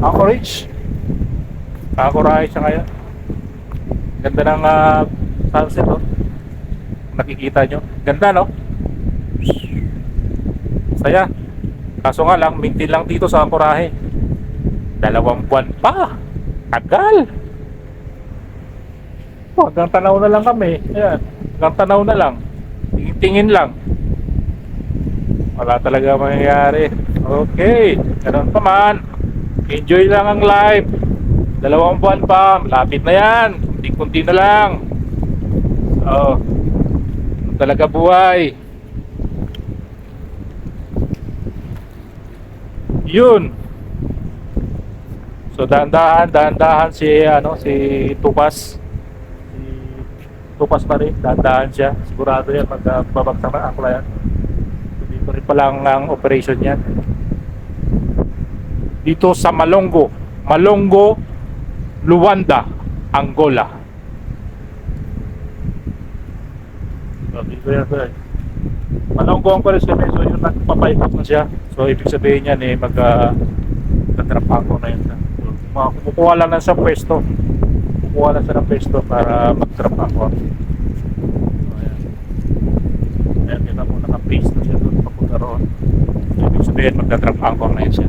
Anchorage. Anchorage siya ngayon. Ganda ng sunset, oh. Nakikita nyo. Ganda, no? Saya. Kaso nga lang, maintain lang dito sa Anchorage. 2 buwan pa. Tagal. Oh, hanggang tanaw na lang kami. Ayan. Hanggang tanaw na lang. Tingin-tingin lang. Wala talaga mangyayari. Okay. Ganun pa man. Enjoy lang ang life. 2 buwan pa. Malapit na yan. Kunti-kunti na lang. Oh. Talaga buhay. Yun. So dahan-dahan si Tupas. Si Tupas pa rin, dahan-dahan siya. Sigurado yan magbabagsak ng angkla yan. So, dito rin pa lang ang operation yan. Dito sa Malongo, Luanda, Angola. So dito yan sir. Malongo ang operation niya. So yun, nagpapaikot na siya. So ibig sabihin yan magtatrap ako na yun. Kumukuha lang na sa pwesto. Kumukuha lang sa pwesto para mag-trap ako. So, ayan. Ayan, kita mo, naka-paste na siya doon papunta roon. Ibig sabihin, magta-trap ako na yun siya.